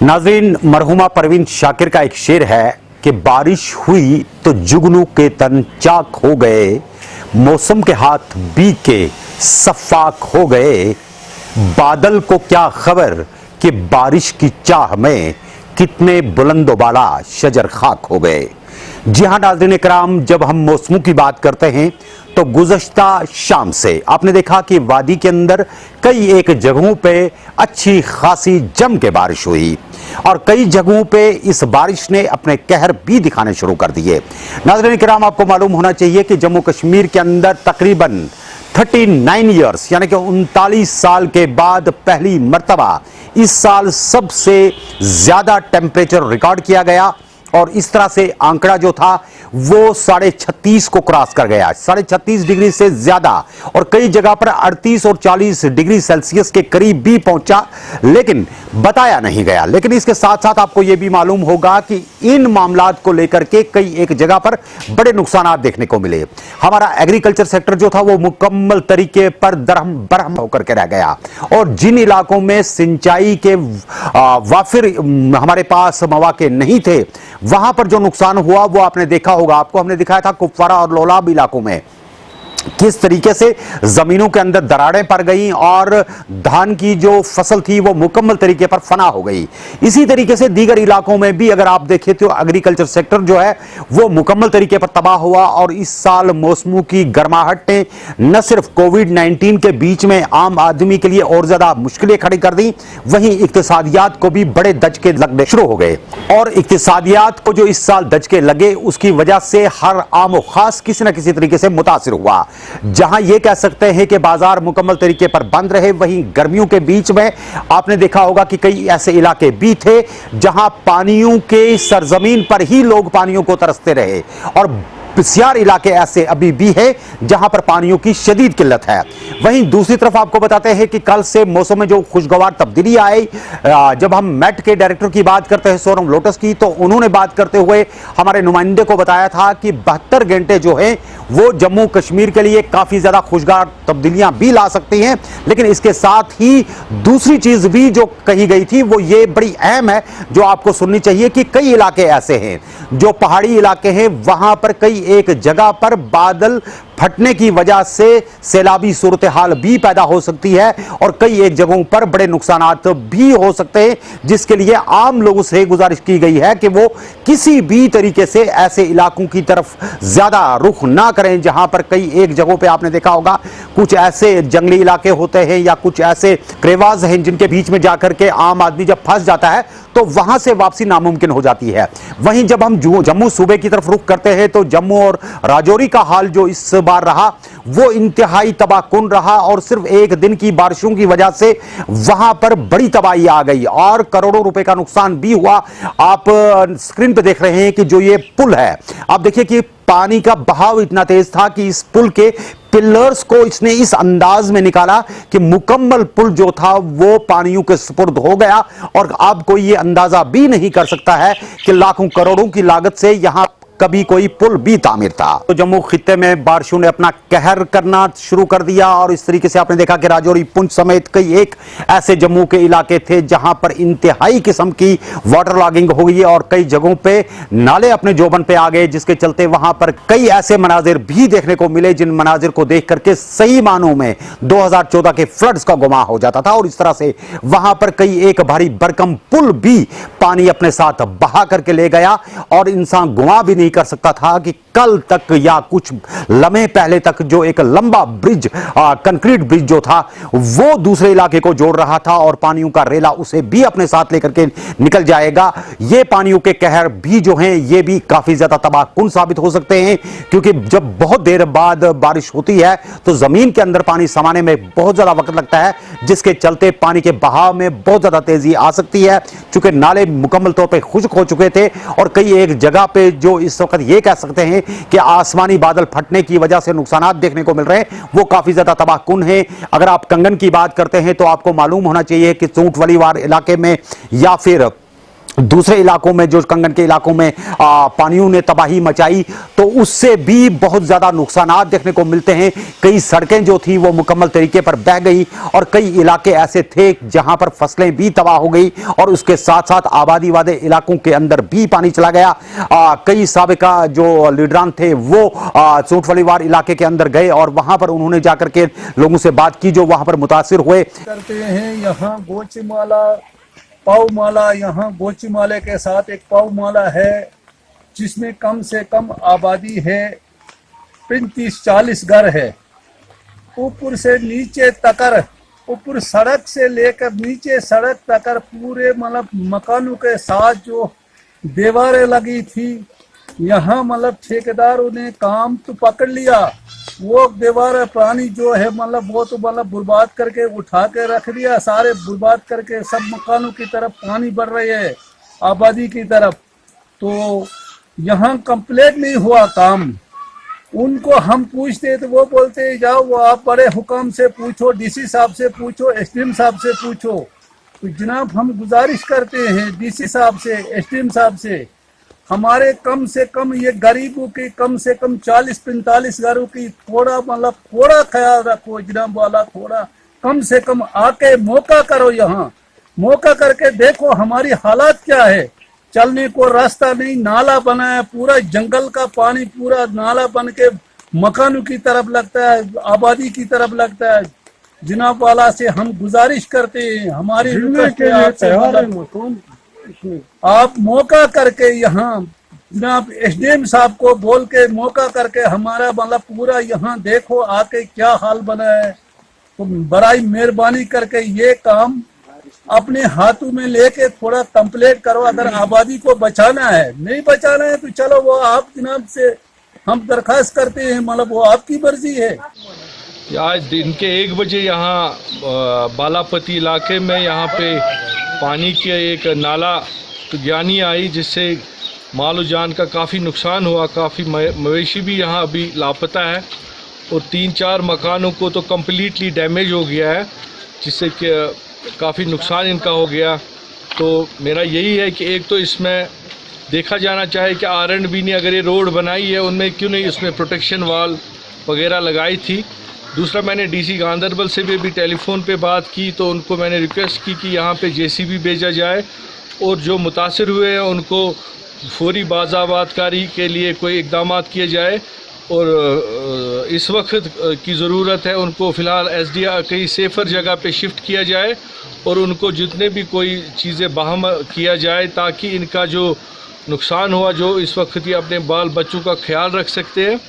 नाज़रीन, मरहुमा परवीन शाकिर का एक शेर है कि बारिश हुई तो जुगनू के तन चाक हो गए, मौसम के हाथ बीत के सफाक हो गए। बादल को क्या खबर कि बारिश की चाह में कितने बुलंदोबाला शजर खाक हो गए। जी हां नाज़रीन इकराम, जब हम मौसमों की बात करते हैं तो गुज़श्ता शाम से आपने देखा कि वादी के अंदर कई एक जगहों पे अच्छी खासी जम के बारिश हुई और कई जगहों पे इस बारिश ने अपने कहर भी दिखाने शुरू कर दिए। नाज़रीन किराम, आपको मालूम होना चाहिए कि जम्मू कश्मीर के अंदर तकरीबन 39 ईयर्स यानी कि 39 साल के बाद पहली मर्तबा इस साल सबसे ज्यादा टेम्परेचर रिकॉर्ड किया गया और इस तरह से आंकड़ा जो था वो 36.5 को क्रॉस कर गया। 36.5 डिग्री से ज्यादा और कई जगह पर 38 और 40 डिग्री सेल्सियस के करीब भी पहुंचा, लेकिन बताया नहीं गया। लेकिन इसके साथ साथ आपको यह भी मालूम होगा कि इन मामलात को लेकर के कई एक जगह पर बड़े नुकसान देखने को मिले। हमारा एग्रीकल्चर सेक्टर जो था वो मुकम्मल तरीके पर दरहम बरहम होकर के रह गया और जिन इलाकों में सिंचाई के वाफिर हमारे पास मौके नहीं थे, वहां पर जो नुकसान हुआ वो आपने देखा होगा। आपको हमने दिखाया था कुपवारा और लोलाब इलाकों में किस तरीके से जमीनों के अंदर दरारें पड़ गई और धान की जो फसल थी वो मुकम्मल तरीके पर फना हो गई। इसी तरीके से दीगर इलाकों में भी अगर आप देखें तो एग्रीकल्चर सेक्टर जो है वो मुकम्मल तरीके पर तबाह हुआ और इस साल मौसमों की गर्माहट ने न सिर्फ कोविड-19 के बीच में आम आदमी के लिए और ज्यादा मुश्किलें खड़ी कर दी, वहीं इक्तिसादियात को भी बड़े दचके लगने शुरू हो गए। और इक्तिसादियात को जो इस साल दचके लगे उसकी वजह से हर आम और खास किसी न किसी तरीके से मुतासिर हुआ। जहां यह कह सकते हैं कि बाजार मुकम्मल तरीके पर बंद रहे, वहीं गर्मियों के बीच में आपने देखा होगा कि कई ऐसे इलाके भी थे जहां पानियों के सरजमीन पर ही लोग पानियों को तरसते रहे और बसियार इलाके ऐसे अभी भी हैं जहां पर पानियों की शदीद किल्लत है। वहीं दूसरी तरफ आपको बताते हैं कि कल से मौसम में जो खुशगवार तब्दीली आई, जब हम मेट के डायरेक्टर की बात करते हैं सोनम लोटस की, तो उन्होंने बात करते हुए हमारे नुमाइंदे को बताया था कि 72 घंटे जो है वो जम्मू कश्मीर के लिए काफी ज्यादा खुशगवार तब्दीलियां भी ला सकती हैं। लेकिन इसके साथ ही दूसरी चीज भी जो कही गई थी वो ये बड़ी अहम है जो आपको सुननी चाहिए कि कई इलाके ऐसे हैं जो पहाड़ी इलाके हैं, वहां पर कई एक जगह पर बादल फटने की वजह से सैलाबी सूरत हाल भी पैदा हो सकती है और कई एक जगहों पर बड़े नुकसानात भी हो सकते हैं, जिसके लिए आम लोगों से गुजारिश की गई है कि वो किसी भी तरीके से ऐसे इलाकों की तरफ ज्यादा रुख ना करें जहां पर कई एक जगहों पे आपने देखा होगा कुछ ऐसे जंगली इलाके होते हैं या कुछ ऐसे क्रेवाज हैं जिनके बीच में जाकर के आम आदमी जब फंस जाता है तो वहां से वापसी नामुमकिन हो जाती है। वहीं जब हम जम्मू सूबे की तरफ रुख करते हैं तो जम्मू और राजौरी का हाल जो इस बार रहा वो इंतहाई तबाहकुन रहा और सिर्फ एक दिन की बारिशों की वजह से वहां पर बड़ी तबाही आ गई और करोड़ों रुपए का नुकसान भी हुआ। आप स्क्रीन पे देख रहे हैं कि जो ये पुल है, आप देखिए कि पानी का बहाव इतना तेज था कि इस पुल के पिलर्स को इसने इस अंदाज में निकाला कि मुकम्मल पुल जो था वो पानियों के सुपुर्द हो गया और अब कोई ये अंदाजा भी नहीं कर सकता है कि लाखों करोड़ों की लागत से यहां कभी कोई पुल भी तामीर था। तो जम्मू खित्ते में बारिशों ने अपना कहर करना शुरू कर दिया और इस तरीके से आपने देखा कि राजौरी, पुंछ समेत कई एक ऐसे जम्मू के इलाके थे जहां पर इंतहाई किस्म की वाटर लॉगिंग हो गई और कई जगहों पे नाले अपने जोबन पे आ गए, जिसके चलते वहां पर कई ऐसे मनाजिर भी देखने को मिले जिन मनाजिर को देख करके सही मानों में 2014 के फ्लड्स का गुमा हो जाता था। और इस तरह से वहां पर कई एक भारी भरकम पुल भी पानी अपने साथ बहा करके ले गया और इंसान गुमा भी नहीं कर सकता था कि कल तक या कुछ लम्हे पहले तक जो एक लंबा ब्रिज, कंक्रीट ब्रिज जो था वो दूसरे इलाके को जोड़ रहा था और पानियों का रेला उसे भी अपने साथ लेकर के निकल जाएगा। ये पानियों के कहर भी जो हैं ये भी काफी ज्यादा तबाहकुन साबित हो सकते हैं, क्योंकि जब बहुत देर बाद बारिश होती है तो जमीन के अंदर पानी समाने में बहुत ज्यादा वक्त लगता है, जिसके चलते पानी के बहाव में बहुत ज्यादा तेजी आ सकती है। चूंकि नाले मुकम्मल तौर पर खुश्क हो चुके थे और कई एक जगह पे जो इस वक्त ये कह सकते हैं कि आसमानी बादल फटने की वजह से नुकसान देखने को मिल रहे हैं वो काफी ज्यादा तबाहकुन है। अगर आप कंगन की बात करते हैं तो आपको मालूम होना चाहिए कि चूंट वालीवार इलाके में या फिर दूसरे इलाकों में, जो कंगन के इलाकों में पानियों ने तबाही मचाई, तो उससे भी बहुत ज्यादा नुकसानात देखने को मिलते हैं। कई सड़कें जो थी वो मुकम्मल तरीके पर बह गई और कई इलाके ऐसे थे जहां पर फसलें भी तबाह हो गई और उसके साथ साथ आबादी वाले इलाकों के अंदर भी पानी चला गया। कई साबिका जो लीडरान थे वो चोटफलीवार इलाके के अंदर गए और वहां पर उन्होंने जाकर के लोगों से बात की जो वहां पर मुतासिर हुए। करते हैं यहाँ गोचीमाला पावमाला, यहाँ गोचीमाले के साथ एक पावमाला है जिसमें कम से कम आबादी है 35-40 घर है। ऊपर से नीचे तकर, ऊपर सड़क से लेकर नीचे सड़क तकर पूरे मतलब मकानों के साथ जो दीवारें लगी थी, यहाँ मतलब ठेकेदारों ने काम तो पकड़ लिया, वो दीवार पानी जो है मतलब वो तो मतलब बर्बाद करके उठा के रख दिया, सारे बर्बाद करके सब मकानों की तरफ पानी बढ़ रही है आबादी की तरफ। तो यहाँ कंप्लीट नहीं हुआ काम। उनको हम पूछते तो वो बोलते जाओ वो आप बड़े हुक्म से पूछो, डीसी साहब से पूछो, एसडीएम साहब से पूछो। तो जनाब हम गुजारिश करते हैं डीसी साहब से, एसडीएम साहब से, हमारे कम से कम ये गरीबों की कम से कम 40-45 घरों की थोड़ा मतलब थोड़ा ख्याल रखो जनाब वाला, थोड़ा कम से कम आके मौका करो, यहाँ मौका करके देखो हमारी हालात क्या है। चलने को रास्ता नहीं, नाला बना है, पूरा जंगल का पानी पूरा नाला बन के मकानों की तरफ लगता है, आबादी की तरफ लगता है। जनाब वाला से हम गुजारिश करते हैं, हमारी आप मौका करके यहाँ जनाब एसडीएम साहब को बोल के मौका करके हमारा मतलब पूरा यहाँ देखो आके क्या हाल बना है। तो बड़ी मेहरबानी करके ये काम अपने हाथों में लेके थोड़ा कंप्लीट करो। अगर आबादी को बचाना है, नहीं बचाना है तो चलो वो आप जनाब से हम दरखास्त करते हैं, मतलब वो आपकी मर्जी है। आज दिन के 1 बजे यहाँ बालापति इलाके में यहाँ पे पानी की एक नाला ज्ञानी आई जिससे मालो जान का काफ़ी नुकसान हुआ। काफ़ी मवेशी भी यहाँ अभी लापता है और 3-4 मकानों को तो कम्प्लीटली डैमेज हो गया है, जिससे कि काफ़ी नुकसान इनका हो गया। तो मेरा यही है कि एक तो इसमें देखा जाना चाहे कि R&B ने अगर ये रोड बनाई है उनमें क्यों नहीं इसमें प्रोटेक्शन वाल वगैरह लगाई थी। दूसरा, मैंने डीसी गांधरबल से भी टेलीफोन पे बात की तो उनको मैंने रिक्वेस्ट की कि यहाँ पे जेसीबी भेजा जाए और जो मुतासिर हुए हैं उनको फौरी बाज़ाबातकारी के लिए कोई इक़दाम किए जाए। और इस वक्त की ज़रूरत है उनको फ़िलहाल SDR कहीं सेफ़र जगह पे शिफ्ट किया जाए और उनको जितने भी कोई चीज़ें बहम किया जाए ताकि इनका जो नुकसान हुआ, जो इस वक्त ये अपने बाल बच्चों का ख्याल रख सकते हैं।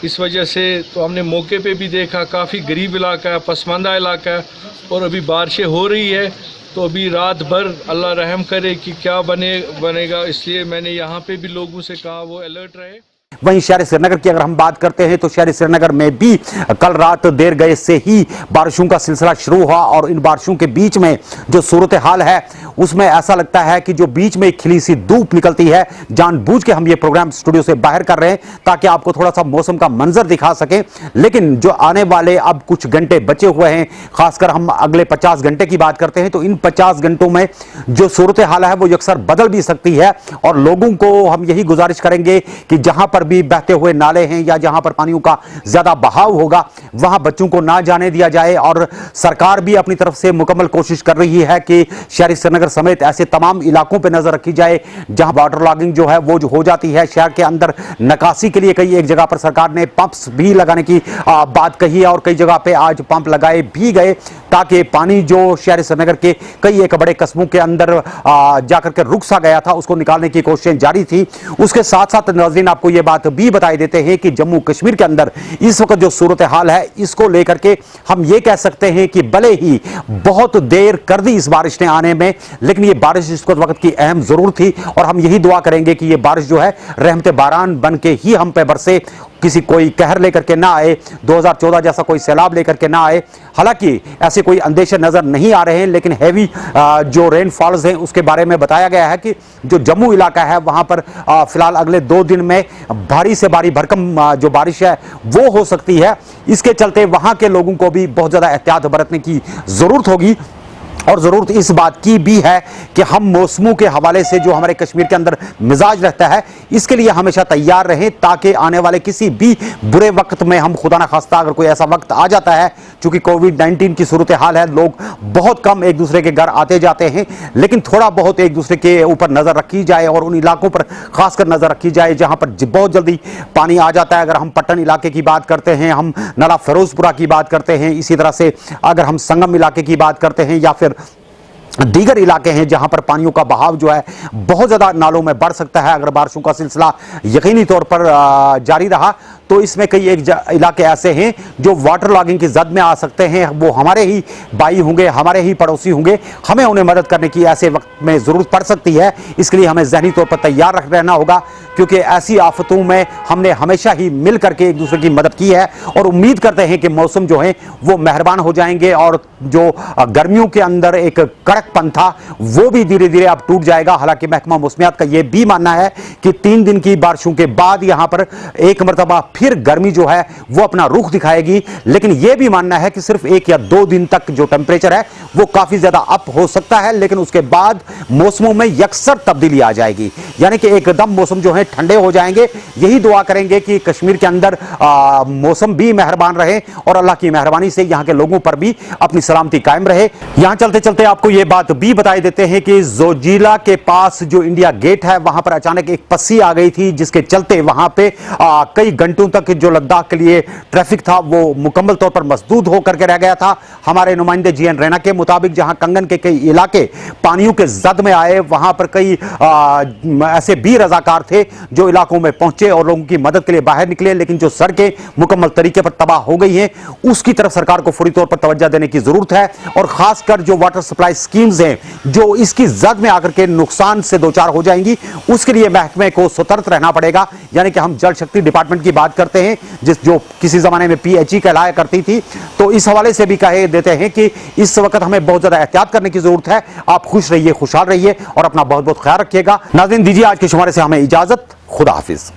इस वजह से तो हमने मौके पे भी देखा काफ़ी गरीब इलाका है, पसमानदा इलाका है और अभी बारिशें हो रही है, तो अभी रात भर अल्लाह रहम करे कि क्या बनेगा। इसलिए मैंने यहाँ पे भी लोगों से कहा वो अलर्ट रहे। वहीं शहर श्रीनगर की अगर हम बात करते हैं तो शहर श्रीनगर में भी कल रात देर गए से ही बारिशों का सिलसिला शुरू हुआ और इन बारिशों के बीच में जो सूरत हाल है उसमें ऐसा लगता है कि जो बीच में एक खिली सी धूप निकलती है। जानबूझ के हम ये प्रोग्राम स्टूडियो से बाहर कर रहे हैं ताकि आपको थोड़ा सा मौसम का मंजर दिखा सकें, लेकिन जो आने वाले अब कुछ घंटे बचे हुए हैं, खासकर हम अगले 50 घंटे की बात करते हैं, तो इन 50 घंटों में जो सूरत हाल है वो अक्सर बदल भी सकती है। और लोगों को हम यही गुजारिश करेंगे कि जहां पर भी बहते हुए नाले हैं या जहां पर पानियों का ज्यादा बहाव होगा वहां बच्चों को ना जाने दिया जाए। और सरकार भी अपनी तरफ से मुकम्मल कोशिश कर रही है कि शहरी श्रीनगर समेत ऐसे तमाम इलाकों पर नजर रखी जाए जहां वाटर लॉगिंग जो है वो जो हो जाती है। शहर के अंदर निकासी के लिए कई एक जगह पर सरकार ने पंप्स भी लगाने की बात कही है और कई जगह पे आज पंप लगाए भी गए ताकि पानी जो शहर श्रीनगर के कई एक बड़े कस्बों के अंदर जाकर के रुक सा गया था उसको निकालने की कोशिशें जारी थी। उसके साथ साथ नाज़रीन आपको यह बात भी बताई देते हैं कि जम्मू कश्मीर के अंदर इस वक्त जो सूरत हाल है इसको लेकर के हम ये कह सकते हैं कि भले ही बहुत देर कर दी इस बारिश ने आने में, लेकिन ये बारिश इस वक्त की अहम जरूर थी और हम यही दुआ करेंगे कि ये बारिश जो है रहमत बारान बन के ही हम पे बरसे, किसी कोई कहर लेकर के ना आए, 2014 जैसा कोई सैलाब लेकर के ना आए। हालांकि ऐसे कोई अंदेशे नजर नहीं आ रहे हैं, लेकिन हैवी जो रेनफॉल्स हैं उसके बारे में बताया गया है कि जो जम्मू इलाका है वहां पर फिलहाल अगले 2 दिन में भारी से भारी भरकम जो बारिश है वो हो सकती है। इसके चलते वहां के लोगों को भी बहुत ज्यादा एहतियात बरतने की जरूरत होगी। और ज़रूरत इस बात की भी है कि हम मौसमों के हवाले से जो हमारे कश्मीर के अंदर मिजाज रहता है, इसके लिए हमेशा तैयार रहें, ताकि आने वाले किसी भी बुरे वक्त में हम, खुदा ना खास्ता अगर कोई ऐसा वक्त आ जाता है, चूंकि कोविड-19 की सूरत हाल है, लोग बहुत कम एक दूसरे के घर आते जाते हैं, लेकिन थोड़ा बहुत एक दूसरे के ऊपर नज़र रखी जाए और उन इलाकों पर खासकर नज़र रखी जाए जहां पर बहुत जल्दी पानी आ जाता है। अगर हम पट्टन इलाके की बात करते हैं, हम नाला फिरोजपुरा की बात करते हैं, इसी तरह से अगर हम संगम इलाके की बात करते हैं या फिर दीगर इलाके हैं जहां पर पानियों का बहाव जो है बहुत ज्यादा नालों में बढ़ सकता है, अगर बारिशों का सिलसिला यकीनी तौर पर जारी रहा तो इसमें कई एक इलाके ऐसे हैं जो वाटर लॉगिंग की जद में आ सकते हैं। वो हमारे ही भाई होंगे, हमारे ही पड़ोसी होंगे, हमें उन्हें मदद करने की ऐसे वक्त में जरूरत पड़ सकती है। इसके लिए हमें जहनी तौर पर तैयार रहना होगा, क्योंकि ऐसी आफतों में हमने हमेशा ही मिल करके एक दूसरे की मदद की है और उम्मीद करते हैं कि मौसम जो है वो मेहरबान हो जाएंगे और जो गर्मियों के अंदर एक कड़कपन था वो भी धीरे धीरे अब टूट जाएगा। हालांकि महकमा मौसमियात का यह भी मानना है कि 3 दिन की बारिशों के बाद यहां पर एक मरतबा फिर गर्मी जो है वो अपना रुख दिखाएगी, लेकिन यह भी मानना है कि सिर्फ 1 या 2 दिन तक जो टेम्परेचर है वो काफी ज्यादा अप हो सकता है, लेकिन उसके बाद मौसमों में यकसर तब्दीली आ जाएगी, यानी कि एकदम मौसम जो है ठंडे हो जाएंगे। यही दुआ करेंगे कि कश्मीर के अंदर मौसम भी मेहरबान रहे और अल्लाह की मेहरबानी से यहां के लोगों पर भी अपनी सलामती कायम रहे। यहां चलते चलते आपको यह बात भी बताई देते हैं कि जोजिला के पास जो इंडिया गेट है वहां पर अचानक एक पस्सी आ गई थी, जिसके चलते वहां पे कई घंटों तक जो लद्दाख के लिए ट्रैफिक था वो मुकम्मल तौर पर मसदूद होकर के रह गया था। हमारे नुमाइंदे जीएन रैना के मुताबिक जहां कंगन के कई इलाके पानियों के जद में आए, वहां पर कई ऐसे भी रजाकार थे जो इलाकों में पहुंचे और लोगों की मदद के लिए बाहर निकले, लेकिन जो सड़कें मुकम्मल तरीके पर तबाह हो गई हैं उसकी तरफ सरकार को फौरी तौर पर तवज्जो देने की जरूरत है। और खासकर जो वाटर सप्लाई स्कीम्स हैं जो इसकी जद में आकर के नुकसान से दो चार हो जाएंगी, उसके लिए महकमे को सतर्क रहना पड़ेगा। यानी कि हम जल शक्ति डिपार्टमेंट की बात करते हैं जो किसी जमाने में पीएचई कहलाया करती थी, तो इस हवाले से भी कहे देते हैं कि इस वक्त हमें बहुत ज्यादा एहतियात करने की जरूरत है। आप खुश रहिए, खुशहाल रहिए और अपना बहुत बहुत ख्याल रखिएगा। नाज़रीन, दीजिए आज के शुमारे से हमें इजाजत। खुदा हाफिज।